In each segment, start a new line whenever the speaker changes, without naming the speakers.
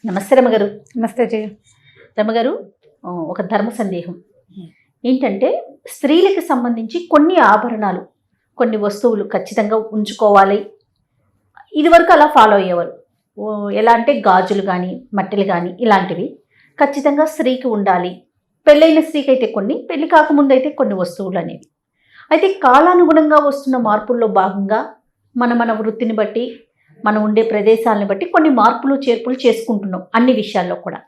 నమస్తే రమగారు.
నమస్తే జయ.
రమగారు, ఒక ధర్మ సందేహం ఏంటంటే, స్త్రీలకు సంబంధించి కొన్ని ఆభరణాలు, కొన్ని వస్తువులు ఖచ్చితంగా ఉంచుకోవాలి. ఇదివరకు అలా ఫాలో అయ్యేవారు. ఎలా అంటే గాజులు కానీ, మట్టెలు కానీ ఇలాంటివి ఖచ్చితంగా స్త్రీకి ఉండాలి. పెళ్ళైన స్త్రీకి అయితే కొన్ని, పెళ్లి కాకముందు అయితే కొన్ని వస్తువులు అనేవి. అయితే కాలానుగుణంగా వస్తున్న మార్పుల్లో భాగంగా మన మన వృత్తిని బట్టి, మనం ఉండే ప్రదేశాలను బట్టి కొన్ని మార్పులు చేర్పులు చేసుకుంటున్నాం అన్ని విషయాల్లో కూడా.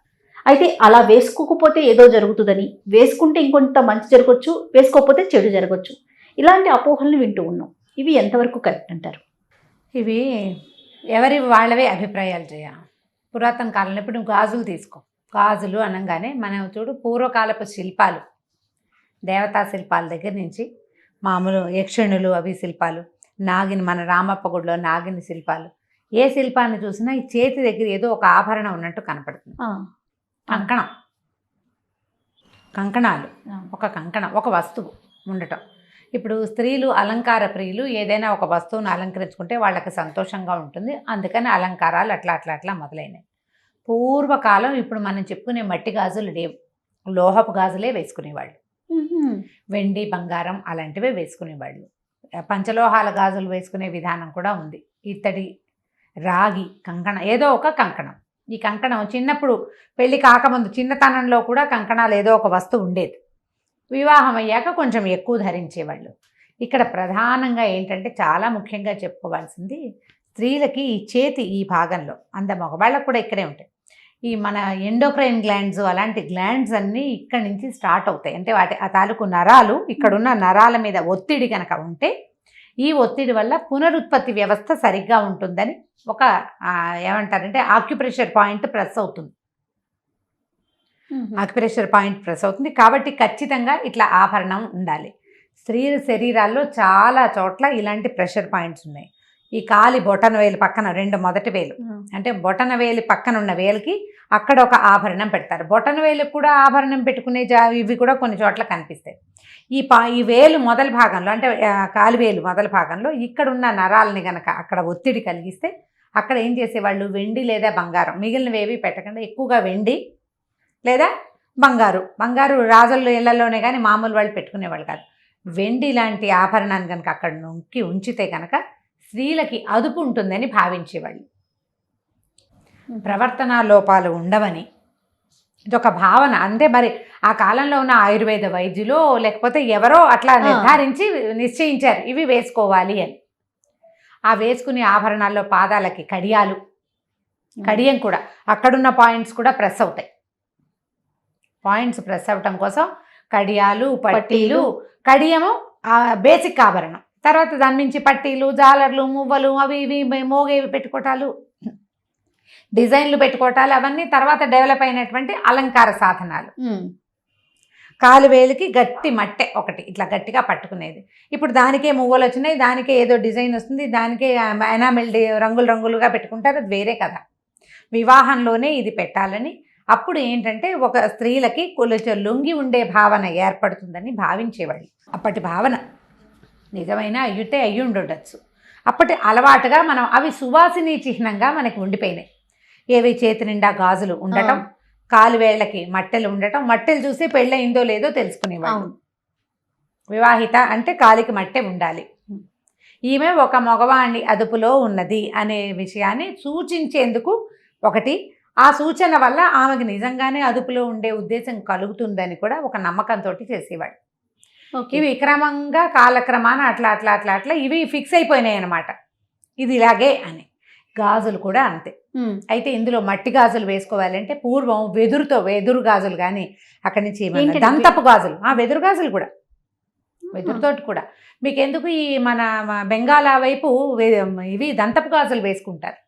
అయితే అలా వేసుకోకపోతే ఏదో జరుగుతుందని, వేసుకుంటే ఇంకొంత మంచి జరగవచ్చు, వేసుకోకపోతే చెడు జరగవచ్చు, ఇలాంటి అపోహలను వింటూ ఉన్నాం. ఇవి ఎంతవరకు కరెక్ట్ అంటారు?
ఇవి ఎవరి వాళ్ళవే అభిప్రాయాలు జయ. పురాతన కాలంలో ఇప్పుడు నువ్వు గాజులు తీసుకో. గాజులు అనగానే మనం చూడు పూర్వకాలపు శిల్పాలు, దేవతా శిల్పాల దగ్గర నుంచి మామూలు యక్షిణులు అవి శిల్పాలు, నాగిని మన రామప్ప గుడిలో నాగిని శిల్పాలు, ఏ శిల్పాన్ని చూసినా ఈ చేతి దగ్గర ఏదో ఒక ఆభరణం ఉన్నట్టు కనపడుతుంది. కంకణం, కంకణాలు, ఒక కంకణం, ఒక వస్తువు ఉండటం. ఇప్పుడు స్త్రీలు అలంకార ప్రియులు, ఏదైనా ఒక వస్తువును అలంకరించుకుంటే వాళ్ళకి సంతోషంగా ఉంటుంది, అందుకని అలంకారాలు అట్లా అట్లా అట్లా మొదలైనవి. పూర్వకాలం ఇప్పుడు మనం చెప్పుకునే మట్టి గాజులు లేవు, లోహపు గాజులే వేసుకునేవాళ్ళు. వెండి బంగారం అలాంటివే వేసుకునేవాళ్ళు. పంచలోహాల గాజులు వేసుకునే విధానం కూడా ఉంది. ఇత్తడి, రాగి కంకణం, ఏదో ఒక కంకణం. ఈ కంకణం చిన్నప్పుడు పెళ్ళి కాకముందు చిన్నతనంలో కూడా కంకణాలు ఏదో ఒక వస్తువు ఉండేది. వివాహం అయ్యాక కొంచెం ఎక్కువ ధరించేవాళ్ళు. ఇక్కడ ప్రధానంగా ఏంటంటే చాలా ముఖ్యంగా చెప్పుకోవాల్సింది, స్త్రీలకి ఈ చేతి ఈ భాగంలో, మగవాళ్ళకు కూడా ఇక్కడే ఉంటాయి, ఈ మన ఎండోక్రైన్ గ్లాండ్స్, అలాంటి గ్లాండ్స్ అన్నీ ఇక్కడి నుంచి స్టార్ట్ అవుతాయి. అంటే ఆ తాలూకు నరాలు, ఇక్కడున్న నరాల మీద ఒత్తిడి కనుక ఉంటే ఈ ఒత్తిడి వల్ల పునరుత్పత్తి వ్యవస్థ సరిగ్గా ఉంటుందని ఒక ఏమంటారంటే ఆక్యుప్రెషర్ పాయింట్ ప్రెస్ అవుతుంది. ఆక్యుప్రెషర్ పాయింట్ ప్రెస్ అవుతుంది కాబట్టి ఖచ్చితంగా ఇట్లా ఆభరణం ఉండాలి. స్త్రీల శరీరాల్లో చాలా చోట్ల ఇలాంటి ప్రెషర్ పాయింట్స్ ఉన్నాయి. ఈ కాలి బొటన వేలు పక్కన, రెండు మొదటి వేలు అంటే బొటన వేలు పక్కన ఉన్న వేలుకి అక్కడ ఒక ఆభరణం పెడతారు. బొటన వేలుకి కూడా ఆభరణం పెట్టుకునే ఇవి కూడా కొన్ని చోట్ల కనిపిస్తాయి. ఈ వేలు మొదల భాగంలో, అంటే కాలివేలు మొదల భాగంలో ఇక్కడున్న నరాలని గనక అక్కడ ఒత్తిడి కలిగిస్తే అక్కడ ఏం చేసేవాళ్ళు, వెండి లేదా బంగారం, మిగిలినవేవి పెట్టకుండా ఎక్కువగా వెండి లేదా బంగారు రాజుల ఇళ్లలోనే కానీ మామూలు వాళ్ళు పెట్టుకునేవాళ్ళు కాదు. వెండి లాంటి ఆభరణాన్ని కనుక అక్కడ నొక్కి ఉంచితే కనుక స్త్రీలకి అదుపు ఉంటుందని భావించేవాళ్ళు. ప్రవర్తనా లోపాలు ఉండవని ఇదొక భావన. అంటే మరి ఆ కాలంలో ఉన్న ఆయుర్వేద వైద్యులు లేకపోతే ఎవరో అట్లా నిర్ధారించి నిశ్చయించారు ఇవి వేసుకోవాలి అని. ఆ వేసుకునే ఆభరణాల్లో పాదాలకి కడియాలు, కడియం కూడా అక్కడున్న పాయింట్స్ కూడా ప్రెస్ అవుతాయి. పాయింట్స్ ప్రెస్ అవ్వటం కోసం కడియాలు, పట్టీలు, కడియము బేసిక్ ఆభరణం, తర్వాత దాని నుంచి పట్టీలు, జాలర్లు, మువ్వలు, అవి ఇవి మోగేవి పెట్టుకోవటాలు, డిజైన్లు పెట్టుకోవటాలు, అవన్నీ తర్వాత డెవలప్ అయినటువంటి అలంకార సాధనాలు. కాలువేలికి గట్టి మట్టె ఒకటి ఇట్లా గట్టిగా పట్టుకునేది. ఇప్పుడు దానికే మువ్వలు వచ్చినాయి, దానికే ఏదో డిజైన్ వస్తుంది, దానికే ఎనామెల్ రంగులుగా పెట్టుకుంటారు, అది వేరే కదా. వివాహంలోనే ఇది పెట్టాలని, అప్పుడు ఏంటంటే ఒక స్త్రీలకి కొంచెం లొంగి ఉండే భావన ఏర్పడుతుందని భావించేవాళ్ళు. అప్పటి భావన నిజమైన అయ్యి ఉండొచ్చు. అప్పటి అలవాటుగా మనం అవి సువాసిని చిహ్నంగా మనకి ఉండిపోయినాయి. ఏవి చేతి నిండా గాజులు ఉండటం, కాలువేళ్లకి మట్టెలు ఉండటం, మట్టెలు చూసి పెళ్ళయిందో లేదో తెలుసుకునేవాళ్ళు. వివాహిత అంటే కాలికి మట్టె ఉండాలి, ఈమె ఒక మగవాణ్ణి అదుపులో ఉన్నది అనే విషయాన్ని సూచించేందుకు ఒకటి. ఆ సూచన వల్ల ఆమెకు నిజంగానే అదుపులో ఉండే ఉద్దేశం కలుగుతుందని కూడా ఒక నమ్మకంతో చేసేవాడు. ఇవి క్రమంగా కాలక్రమాన అట్లా అట్లా అట్లా అట్లా ఇవి ఫిక్స్ అయిపోయినాయి అన్నమాట, ఇది ఇలాగే అని. గాజులు కూడా అంతే. అయితే ఇందులో మట్టి గాజులు వేసుకోవాలంటే పూర్వం వెదురు గాజులు, కానీ అక్కడి నుంచి దంతపు గాజులు, వెదురు గాజులు కూడా, వెదురుతోటి కూడా. మీకు ఎందుకు ఈ మన బెంగాలా వైపు ఇవి దంతపు గాజులు వేసుకుంటారు,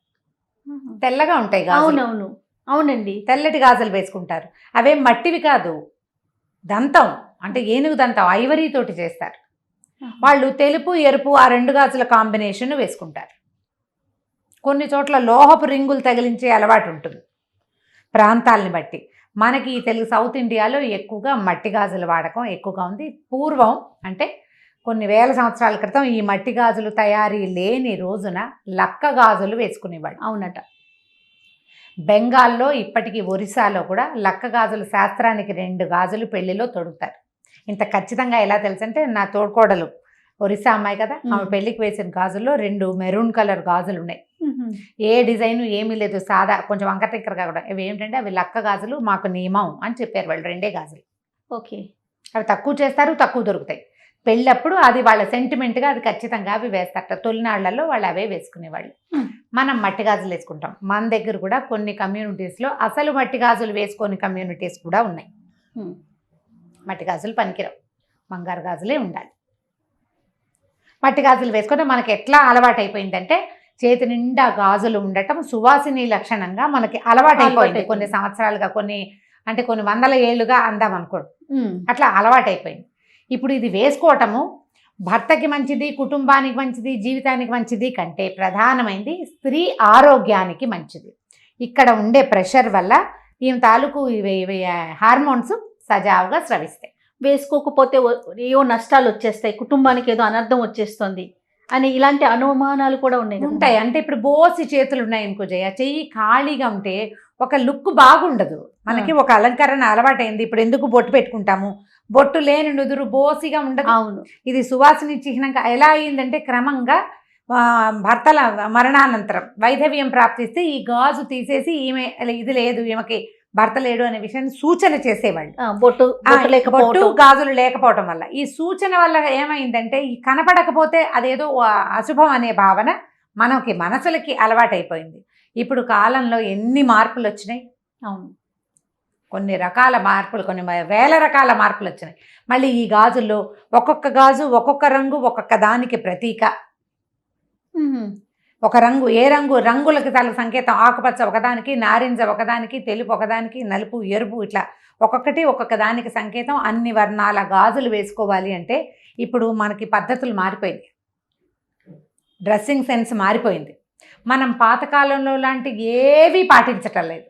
తెల్లగా ఉంటాయి గాజులు.
అవునండి,
తెల్లటి గాజులు వేసుకుంటారు. అవేం మట్టివి కాదు, దంతం అంటే ఏనుగు దంతం, ఐవరీ తోటి చేస్తారు వాళ్ళు. తెలుపు ఎరుపు ఆ రెండు గాజుల కాంబినేషన్ వేసుకుంటారు. కొన్ని చోట్ల లోహపు రింగులు తగిలించే అలవాటు ఉంటుంది ప్రాంతాలని బట్టి. మనకి తెలుగు సౌత్ ఇండియాలో ఎక్కువగా మట్టి గాజుల వాడకం ఎక్కువగా ఉంది. పూర్వం అంటే కొన్ని వేల సంవత్సరాల క్రితం ఈ మట్టి గాజులు తయారీ లేని రోజున లక్క గాజులు వేసుకునేవాడు.
అవునట.
బెంగాల్లో ఇప్పటికీ ఒరిస్సాలో కూడా లక్క గాజులు శాస్త్రానికి 2 గాజులు పెళ్లిలో తొడుగుతారు. ఇంత ఖచ్చితంగా ఎలా తెలుసు అంటే నా తోడుకోడలు ఒరిస్సా అమ్మాయి కదా, ఆమె పెళ్లికి వేసిన గాజుల్లో 2 మెరూన్ కలర్ గాజులు ఉన్నాయి. ఏ డిజైన్ ఏమీ లేదు, సాదా కొంచెం వంకటిక్కరగా కూడా. ఇవి ఏంటంటే అవి లక్క గాజులు, మాకు నియమం అని చెప్పారు వాళ్ళు. 2 గాజులు.
ఓకే.
అవి తక్కువ చేస్తారు, తక్కువ దొరుకుతాయి. పెళ్ళప్పుడు అది వాళ్ళ సెంటిమెంట్గా అది ఖచ్చితంగా అవి వేస్తారట. తొలినాళ్లలో వాళ్ళు అవే వేసుకునేవాళ్ళు. మనం మట్టి గాజులు వేసుకుంటాం. మన దగ్గర కూడా కొన్ని కమ్యూనిటీస్లో అసలు మట్టి గాజులు వేసుకొని కమ్యూనిటీస్ కూడా ఉన్నాయి. మట్టి గాజులు పనికిరావు, బంగారు గాజులే ఉండాలి. మట్టి గాజులు వేసుకుంటే మనకి ఎట్లా అలవాటు అయిపోయిందంటే చేతి నిండా గాజులు ఉండటం సువాసిని లక్షణంగా మనకి అలవాటు అయిపోయింది. కొన్ని సంవత్సరాలుగా, కొన్ని వందల ఏళ్ళుగా అందాం అనుకోండి, అట్లా అలవాటు అయిపోయింది. ఇప్పుడు ఇది వేసుకోవటము భర్తకి మంచిది, కుటుంబానికి మంచిది, జీవితానికి మంచిది కంటే ప్రధానమైనది స్త్రీ ఆరోగ్యానికి మంచిది. ఇక్కడ ఉండే ప్రెషర్ వల్ల ఈమె తాలూకు ఇవి హార్మోన్స్ సజావుగా స్రవిస్తాయి.
వేసుకోకపోతే ఏవో నష్టాలు వచ్చేస్తాయి, కుటుంబానికి ఏదో అనర్థం వచ్చేస్తుంది అని ఇలాంటి అనుమానాలు కూడా ఉంటాయి.
అంటే ఇప్పుడు బోసి చేతులు ఉన్నాయి అనుకో జయ, చెయ్యి ఖాళీగా ఉంటే ఒక లుక్ బాగుండదు మనకి. ఒక అలంకరణ అలవాటైంది. ఇప్పుడు ఎందుకు బొట్టు పెట్టుకుంటాము, బొట్టు లేని నుదురు బోసిగా ఉండదు.
అవును.
ఇది సువాసిని చిహ్నంగా ఎలా అయిందంటే క్రమంగా భర్తల మరణానంతరం వైధవ్యం ప్రాప్తిస్తే ఈ గాజు తీసేసి ఈమె ఇది లేదు, ఈమెకి భర్త లేడు అనే విషయాన్ని సూచన చేసేవాళ్ళు. బొట్టు గాజులు లేకపోవటం వల్ల ఈ సూచన వల్ల ఏమైందంటే ఈ కనపడకపోతే అదేదో అశుభం అనే భావన మనకి మనసులకి అలవాటైపోయింది. ఇప్పుడు కాలంలో ఎన్ని మార్పులు వచ్చినాయి.
అవును,
కొన్ని రకాల మార్పులు, కొన్ని వేల రకాల మార్పులు వచ్చినాయి. మళ్ళీ ఈ గాజుల్లో ఒక్కొక్క గాజు ఒక్కొక్క రంగు, ఒక్కొక్క దానికి ప్రతీక. ఒక రంగు ఏ రంగు, రంగులకి తల సంకేతం. ఆకుపచ్చ ఒకదానికి, నారింజ ఒకదానికి, తెలుపు ఒకదానికి, నలుపు, ఎరుపు, ఇట్లా ఒక్కొక్కటి ఒక్కొక్క దానికి సంకేతం. అన్ని వర్ణాల గాజులు వేసుకోవాలి అంటే ఇప్పుడు మనకి పద్ధతులు మారిపోయింది, డ్రెస్సింగ్ సెన్స్ మారిపోయింది. మనం పాతకాలంలో లాంటి ఏవీ పాటించటం లేదు,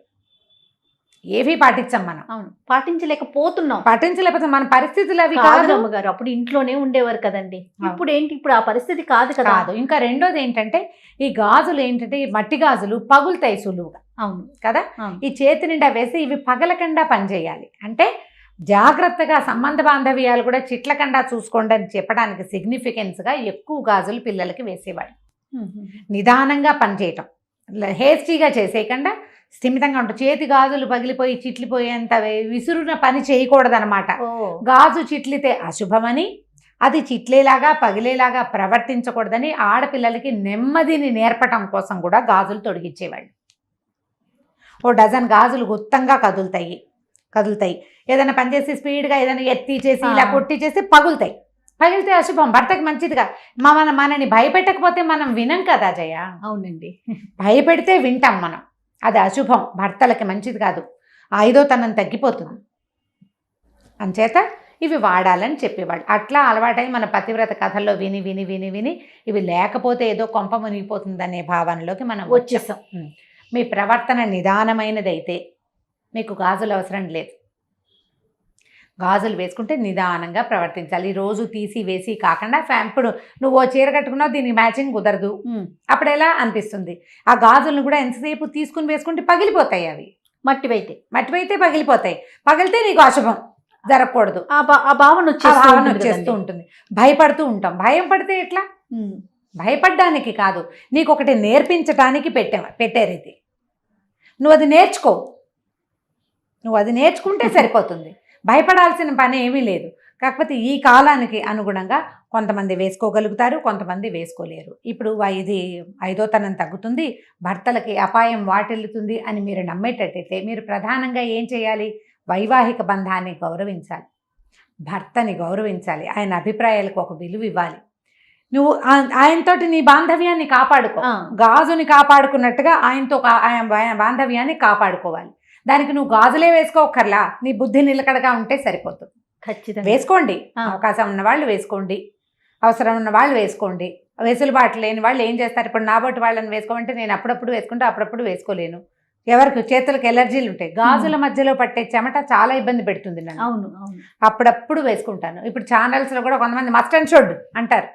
ఏవీ పాటించాం మనం.
అవును, పాటించలేకపోతే
మన పరిస్థితులు అవి కాదు
అమ్మగారు. అప్పుడు ఇంట్లోనే ఉండేవారు కదండి. ఇప్పుడు ఏంటి, ఇప్పుడు ఆ పరిస్థితి కాదు కదా.
ఇంకా రెండోది ఏంటంటే ఈ గాజులు ఏంటంటే ఈ మట్టి గాజులు పగులుతాయి సులువుగా.
అవును
కదా. ఈ చేతి నిండా వేసి ఇవి పగలకుండా పనిచేయాలి అంటే జాగ్రత్తగా సంబంధ బాంధవ్యాలు కూడా చిట్లకుండా చూసుకోండి అని చెప్పడానికి సిగ్నిఫికెన్స్గా ఎక్కువ గాజులు పిల్లలకి వేసేవాడు. నిదానంగా పనిచేయటం, హేస్టీగా చేసేయకుండా స్థిమితంగా ఉంటుంది. చేతి గాజులు పగిలిపోయి చిట్లిపోయేంత విసురున పని చేయకూడదనమాట. గాజు చిట్లితే అశుభమని, అది చిట్లేలాగా పగిలేలాగా ప్రవర్తించకూడదని ఆడపిల్లలకి నెమ్మదిని నేర్పటం కోసం కూడా గాజులు తొడిగించేవాళ్ళు. ఓ డజన్ గాజులు గుత్తంగా కదులుతాయి. ఏదైనా పనిచేసి స్పీడ్గా ఏదైనా ఎత్తి చేసి ఇలా కొట్టి చేసి పగులుతాయి. పగిలితే అశుభం, భర్తకి మంచిదిగా. మనని భయపెట్టకపోతే మనం వినం కదా జయ.
అవునండి,
భయపెడితే వింటాం మనం. అది అశుభం, భర్తలకి మంచిది కాదు, ఐదోతనం తగ్గిపోతుంది. అంచేత ఇవి వాడాలని చెప్పేవాళ్ళు. అట్లా అలవాటై మన పతివ్రత కథల్లో విని విని విని విని ఇవి లేకపోతే ఏదో కొంప మునిగిపోతుందనే భావనలోకి మనం వచ్చేసాం. మీ ప్రవర్తన నిదానమైనదైతే మీకు గాజులు అవసరం లేదు. గాజులు వేసుకుంటే నిదానంగా ప్రవర్తించాలి. రోజు తీసి వేసి కాకుండా ఇప్పుడు నువ్వు ఓ చీర కట్టుకున్నావు, దీనికి మ్యాచింగ్ కుదరదు, అప్పుడు ఎలా అనిపిస్తుంది? ఆ గాజులను కూడా ఎంతసేపు తీసుకుని వేసుకుంటే పగిలిపోతాయి. అవి మట్టివైతే పగిలిపోతాయి. పగిలితే నీకు అశుభం, జరగకూడదు.
ఆ భావన
వచ్చేస్తూ ఉంటుంది. భయపడుతూ ఉంటాం. భయం పడితే ఎట్లా? భయపడ్డానికి కాదు, నీకు ఒకటి నేర్పించడానికి పెట్టారు ఇది. నువ్వు అది నేర్చుకో, నువ్వు అది నేర్చుకుంటే సరిపోతుంది. భయపడాల్సిన పని ఏమీ లేదు. కాకపోతే ఈ కాలానికి అనుగుణంగా కొంతమంది వేసుకోగలుగుతారు, కొంతమంది వేసుకోలేరు. ఇప్పుడు ఇది ఐదోతనం తగ్గుతుంది, భర్తలకి అపాయం వాటిల్లుతుంది అని మీరు నమ్మేటట్టయితే మీరు ప్రధానంగా ఏం చేయాలి? వైవాహిక బంధాన్ని గౌరవించాలి, భర్తని గౌరవించాలి, ఆయన అభిప్రాయాలకు ఒక విలువ ఇవ్వాలి. నువ్వు ఆయనతోటి నీ బాంధవ్యాన్ని కాపాడుకో, గాజుని కాపాడుకున్నట్టుగా ఆయనతో బాంధవ్యాన్ని కాపాడుకోవాలి. దానికి నువ్వు గాజులే వేసుకోకర్లా, నీ బుద్ధి నిలకడగా ఉంటే సరిపోతుంది.
ఖచ్చితంగా
వేసుకోండి, అవకాశం ఉన్న వాళ్ళు వేసుకోండి, అవసరం ఉన్న వాళ్ళు వేసుకోండి. వెసులుబాటు లేని వాళ్ళు ఏం చేస్తారు? ఇప్పుడు నాబోటి వాళ్ళని వేసుకోమంటే నేను అప్పుడప్పుడు వేసుకుంటే అప్పుడప్పుడు వేసుకోలేను. ఎవరికి చేతులకు ఎలర్జీలు ఉంటాయి. గాజుల మధ్యలో పట్టే చెమట చాలా ఇబ్బంది పెడుతుంది నన్ను.
అవును,
అప్పుడప్పుడు వేసుకుంటాను. ఇప్పుడు ఛానల్స్లో కూడా కొంతమంది మస్ట్ అండ్ షుడ్ అంటారు,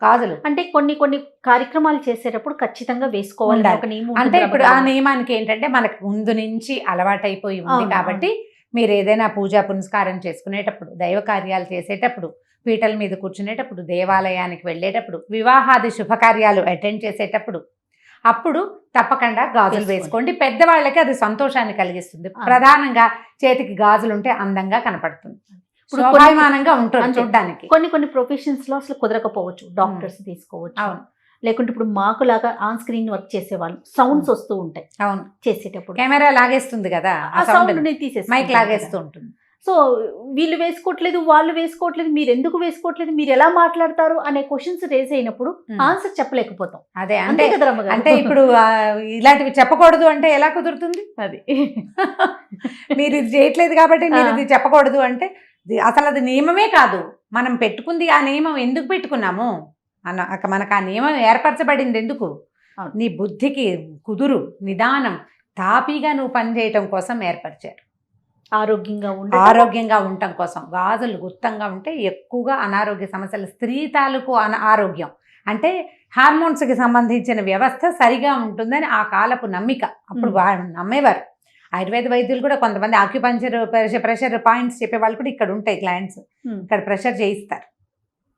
గాజులు.
అంటే కొన్ని కొన్ని కార్యక్రమాలు చేసేటప్పుడు ఖచ్చితంగా వేసుకోవాలి
ఉండాలి.
ఒక నియమం
అంటే
ఉంటుంది
ఇప్పుడు ఆ
రమగారు.
నియమానికి ఏంటంటే మనకు ముందు నుంచి అలవాటైపోయి ఉంది
అవును,
కాబట్టి మీరు ఏదైనా పూజా పునస్కారం చేసుకునేటప్పుడు, దైవ కార్యాలు చేసేటప్పుడు, పీటల మీద కూర్చునేటప్పుడు, దేవాలయానికి వెళ్ళేటప్పుడు, వివాహాది శుభకార్యాలు అటెండ్ చేసేటప్పుడు అప్పుడు తప్పకుండా గాజులు వేసుకోండి. పెద్దవాళ్ళకి అది సంతోషాన్ని కలిగిస్తుంది. ప్రధానంగా చేతికి గాజులు ఉంటే అందంగా కనపడుతుంది,
ఇప్పుడు
శోభాయమానంగా ఉంటుంది
అంతే.
చూడడానికి.
కొన్ని కొన్ని ప్రొఫెషన్స్ లో అసలు కుదరకపోవచ్చు, డాక్టర్స్ తీసుకోవచ్చు.
అవును
లేకుంటే ఇప్పుడు మాకు లాగా ఆన్ స్క్రీన్ వర్క్ చేసేవాళ్ళు సౌండ్స్ వస్తూ ఉంటాయి
అవును,
చేసేటప్పుడు,
కెమెరా లాగేస్తుంది కదా,
ఆ సౌండ్ ని
మైక్ లాగేస్తూ ఉంటుంది.
సో వీళ్ళు వేసుకోవట్లేదు, వాళ్ళు వేసుకోవట్లేదు, మీరు ఎందుకు వేసుకోవట్లేదు, మీరు ఎలా మాట్లాడతారు అనే క్వశ్చన్స్ రేస్ అయినప్పుడు ఆన్సర్ చెప్పలేకపోతాం.
అదే
అంతే
అంటే
కదా రమ్మగారు?
అంటే ఇప్పుడు ఇలాంటివి చెప్పకూడదు అంటే ఎలా కుదురుతుంది?
అది
మీరు ఇది చేయట్లేదు కాబట్టి మీరు ఇది చెప్పకూడదు అంటే అసలు అది నియమమే కాదు. మనం పెట్టుకుంది ఆ నియమం ఎందుకు పెట్టుకున్నాము? మనకు ఆ నియమం ఏర్పరచబడింది ఎందుకు?
అవును.
నీ బుద్ధికి కుదురు, నిదానం, తాపీగా నువ్వు పనిచేయటం కోసం ఏర్పరిచారు. ఆరోగ్యంగా ఉండటం కోసం. గాజులు గుర్తంగా ఉంటే ఎక్కువగా అనారోగ్య సమస్యలు, స్త్రీ తాలూకు ఆరోగ్యం అంటే హార్మోన్స్కి సంబంధించిన వ్యవస్థ సరిగా ఉంటుందని ఆ కాలపు నమ్మిక. అప్పుడు నమ్మేవారు. ఆయుర్వేద వైద్యులు కూడా కొంతమంది ఆక్యుపంచర్ ప్రెషర్ పాయింట్స్ చెప్పేవాళ్ళు కూడా ఇక్కడ ఉంటాయి క్లయింట్స్, ఇక్కడ ప్రెషర్ చేయిస్తారు.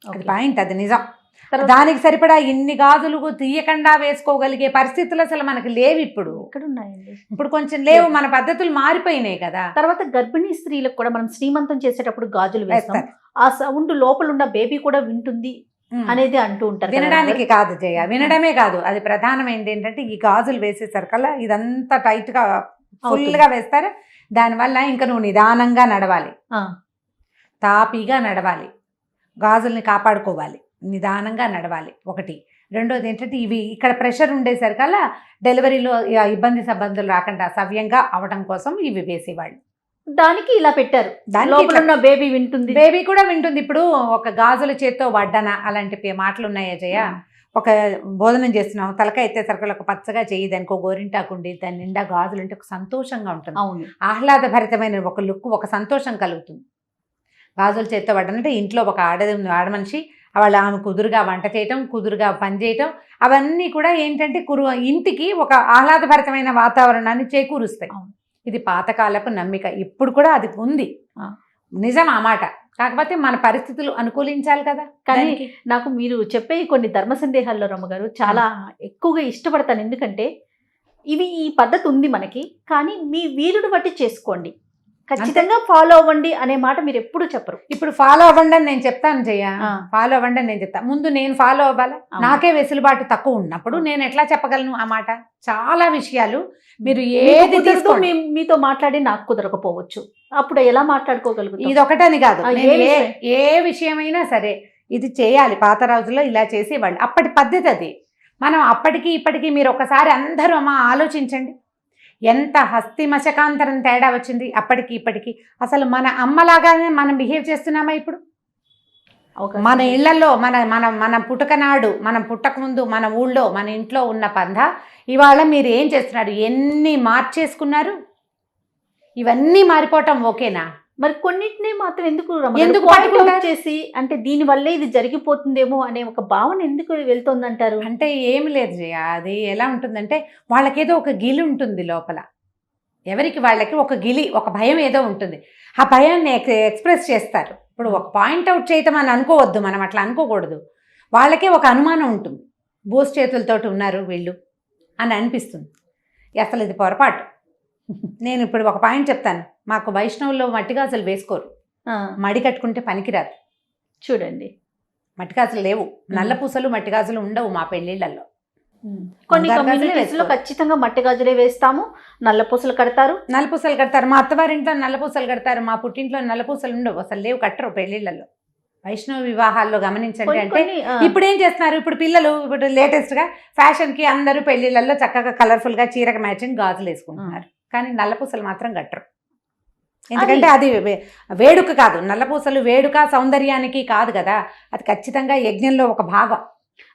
అది పాయింట్, అది నిజం. దానికి సరిపడా ఇన్ని గాజులు తీయకుండా వేసుకోగలిగే పరిస్థితులు అసలు మనకి లేవు ఇప్పుడు. ఇప్పుడు కొంచెం లేవు, మన పద్ధతులు మారిపోయినాయి కదా.
తర్వాత గర్భిణీ స్త్రీలకు కూడా మనం శ్రీమంతం చేసేటప్పుడు గాజులు వేస్తాం, ఆ సౌండ్ లోపల ఉన్న బేబీ కూడా వింటుంది అనేది అంటూ ఉంటారు.
వినడానికి కాదు జయ, వినడమే కాదు, అది ప్రధానమైనది ఏంటంటే ఈ గాజులు వేసేసరికల్లా ఇదంతా టైట్ గా ఫుల్ గా వేస్తారు. దానివల్ల ఇంకా నువ్వు నిదానంగా నడవాలి, తాపీగా నడవాలి, గాజుల్ని కాపాడుకోవాలి, నిదానంగా నడవాలి. ఒకటి. రెండోది ఏంటంటే ఇవి ఇక్కడ ప్రెషర్ ఉండేసరికల్లా డెలివరీలో ఇబ్బందులు రాకుండా సవ్యంగా అవడం కోసం ఇవి వేసేవాళ్ళు.
దానికి ఇలా పెట్టారు, లోపల బేబీ వింటుంది,
బేబీ కూడా వింటుంది. ఇప్పుడు ఒక గాజుల చేత్తో వడ్డన అలాంటి మాటలు ఉన్నాయా జయ? ఒక భోజనం చేస్తున్నాం, తలకాయ ఎత్తేసరికి ఒక పచ్చగా చేయి, దానికి ఒక గోరింటాకుండి, దాని నిండా గాజులు అంటే ఒక సంతోషంగా ఉంటుంది.
అవును,
ఆహ్లాదభరితమైన ఒక లుక్, ఒక సంతోషం కలుగుతుంది. గాజుల చేత్తో వడ్డనంటే ఇంట్లో ఒక ఆడమనిషి ఆమె కుదురుగా వంట చేయటం, కుదురుగా పని చేయటం, అవన్నీ కూడా ఏంటంటే ఇంటికి ఒక ఆహ్లాదభరితమైన వాతావరణాన్ని చేకూరుస్తాయి. ఇది పాతకాలపు నమ్మిక, ఇప్పుడు కూడా అది ఉంది, నిజం ఆ మాట. కాకపోతే మన పరిస్థితులు అనుకూలించాలి కదా.
కానీ నాకు మీరు చెప్పే కొన్ని ధర్మ సందేహాల్లో రమ్మగారు చాలా ఎక్కువగా ఇష్టపడతాను. ఎందుకంటే ఈ పద్ధతి ఉంది మనకి, కానీ మీ వీలుని బట్టి చేసుకోండి, ఖచ్చితంగా ఫాలో అవ్వండి అనే మాట మీరు ఎప్పుడు చెప్పరు.
ఇప్పుడు ఫాలో అవ్వండి అని నేను చెప్తాను జయ, ఫాలో అవ్వండి అని నేను చెప్తాను. ముందు నేను ఫాలో అవ్వాలా? నాకే వెసులుబాటు తక్కువ ఉన్నప్పుడు నేను ఎట్లా చెప్పగలను ఆ మాట? చాలా విషయాలు మీరు ఏది
మీతో మాట్లాడి నాకు కుదరకపోవచ్చు, అప్పుడు ఎలా మాట్లాడుకోగలుగుతాం?
ఇది ఒకటని కాదు, ఏ విషయమైనా సరే ఇది చేయాలి. పాత రోజుల్లో ఇలా చేసేవాళ్ళు, అప్పటి పద్ధతి అది. మనం అప్పటికి ఇప్పటికీ మీరు ఒకసారి అందరూ ఆలోచించండి, ఎంత హస్తి మశకాంతరం తేడా వచ్చింది అప్పటికి ఇప్పటికి. అసలు మన అమ్మలాగానే మనం బిహేవ్ చేస్తున్నామా ఇప్పుడు? మన ఇళ్లలో మన పుట్టకనాడు, మనం పుట్టకముందు మన ఊళ్ళో మన ఇంట్లో ఉన్న పంధ ఇవాళ మీరు ఏం చేస్తున్నారు, ఎన్ని మార్చేసుకున్నారు? ఇవన్నీ మారిపోవటం ఓకేనా?
మరి కొన్నిటిని మాత్రం ఎందుకు చేసి అంటే దీని వల్లే ఇది జరిగిపోతుందేమో అనే ఒక భావన ఎందుకు వెళ్తుందంటారు?
అంటే ఏమి లేదు జయ, అది ఎలా ఉంటుందంటే వాళ్ళకేదో ఒక గిలి ఉంటుంది లోపల, ఎవరికి వాళ్ళకి ఒక గిలి, ఒక భయం ఏదో ఉంటుంది. ఆ భయాన్ని ఎక్స్ప్రెస్ చేస్తారు. ఇప్పుడు ఒక పాయింట్అవుట్ చేయటం అని అనుకోవద్దు, మనం అట్లా అనుకోకూడదు. వాళ్ళకే ఒక అనుమానం ఉంటుంది, బోస్ చేతులతోటి ఉన్నారు వీళ్ళు అని అనిపిస్తుంది. అసలు ఇది పొరపాటు. నేను ఇప్పుడు ఒక పాయింట్ చెప్తాను, మాకు వైష్ణవుల్లో మట్టిగాజులు వేసుకోరు, మడి కట్టుకుంటే పనికిరాదు.
చూడండి,
మట్టిగాజులు లేవు, నల్ల పూసలు మట్టిగాజులు ఉండవు మా పెళ్లిళ్లలో.
కొన్ని కమ్యూనిటీస్ లో ఖచ్చితంగా మట్టి గాజులే వేస్తాము, నల్ల పూసలు కడతారు.
మా అత్తవారింట్లో నల్ల పూసలు కడతారు, మా పుట్టింట్లో నల్ల పూసలు ఉండవు, అసలు లేవు, కట్టరు పెళ్లిళ్లలో. వైష్ణవ వివాహాల్లో గమనించండి. అంటే ఇప్పుడు ఏం చేస్తున్నారు, ఇప్పుడు పిల్లలు ఇప్పుడు లేటెస్ట్ గా ఫ్యాషన్ కి అందరూ పెళ్లిళ్లలో చక్కగా కలర్ఫుల్ గా చీరకు మ్యాచింగ్ గాజులు వేసుకుంటున్నారు, కానీ నల్లపూసలు మాత్రం కట్టరు. ఎందుకంటే అది వేడుక కాదు, నల్లపూసలు వేడుక సౌందర్యానికి కాదు కదా, అది ఖచ్చితంగా యజ్ఞంలో ఒక భాగం.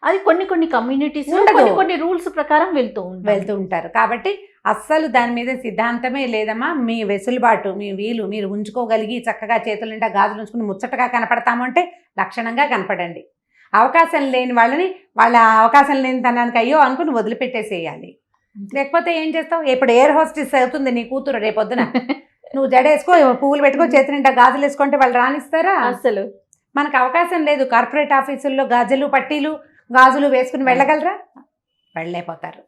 అది కొన్ని కమ్యూనిటీస్ కొన్ని రూల్స్ ప్రకారం వెళ్తూ
ఉంటారు. కాబట్టి అస్సలు దాని మీద సిద్ధాంతమే లేదమ్మా. మీ వెసులుబాటు, మీ వీలు మీరు ఉంచుకోగలిగి చక్కగా చేతుల నిండా గాజులు ఉంచుకుని ముచ్చటగా కనపడతాము అంటే లక్షణంగా కనపడండి. అవకాశం లేని వాళ్ళని వాళ్ళ అవకాశం లేని తనానికి అయ్యో అనుకుని వదిలిపెట్టేసేయాలి. లేకపోతే ఏం చేస్తావు? ఇప్పుడు ఎయిర్ హోస్టెస్ అవుతుంది నీ కూతురు రేపొద్దున, నువ్వు జడేసుకో, పువ్వులు పెట్టుకో, చేతి నిండా గాజులు వేసుకుంటే వాళ్ళు రాణిస్తారా?
అసలు
మనకు అవకాశం లేదు. కార్పొరేట్ ఆఫీసుల్లో గాజులు పట్టీలు గాజులు వేసుకుని వెళ్ళగలరా? వెళ్ళలేకపోతారు.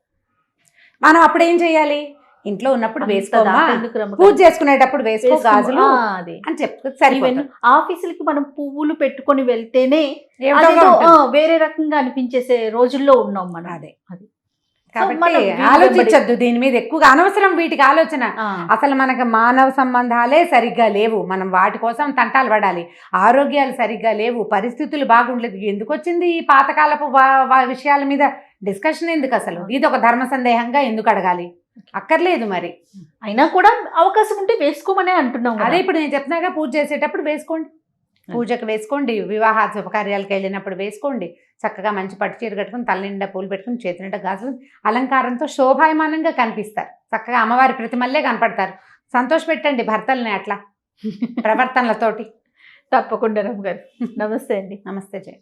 మనం అప్పుడు ఏం చేయాలి? ఇంట్లో ఉన్నప్పుడు వేసుకోమా, పూజ చేసుకునేటప్పుడు వేసుకో గాజులు అని చెప్తే సరిపోతుంది.
ఆఫీసులకి మనం పువ్వులు పెట్టుకొని వెళ్తేనే
ఏమిటో
అదేదో, వేరే రకంగా అనిపించేసే రోజుల్లో ఉన్నాం మనం.
అదే
అది
కాబట్టి ఆలోచించద్దు దీని మీద ఎక్కువగా, అనవసరం వీటికి ఆలోచన. అసలు మనకు మానవ సంబంధాలే సరిగ్గా లేవు, మనం వాటి కోసం తంటాలు పడాలి. ఆరోగ్యాలు సరిగ్గా లేవు, పరిస్థితులు బాగుండలేదు. ఎందుకు వచ్చింది ఈ పాతకాలపు విషయాల మీద డిస్కషన్? ఎందుకు అసలు? ఇది ఒక ధర్మ సందేహంగా ఎందుకు అడగాలి? అక్కర్లేదు. మరి
అయినా కూడా అవకాశం ఉంటే వేసుకోమనే అంటున్నాం.
అదే ఇప్పుడు నేను చెప్తున్నాగా, పూజ చేసేటప్పుడు వేసుకోండి, పూజకు వేసుకోండి, వివాహ శుభకార్యాలకు వెళ్ళినప్పుడు వేసుకోండి. చక్కగా మంచి పట్టు చీర కట్టుకుని, తల నిండా పూలు పెట్టుకుని, చేతి నిండా గాజులు, అలంకారంతో శోభాయమానంగా కనిపిస్తారు. చక్కగా అమ్మవారి ప్రతిమల్లే కనపడతారు. సంతోష పెట్టండి భర్తల్ని అట్లా ప్రవర్తనలతోటి.
తప్పకుండా రమ్మ గారు. నమస్తే అండి.
నమస్తే జయ.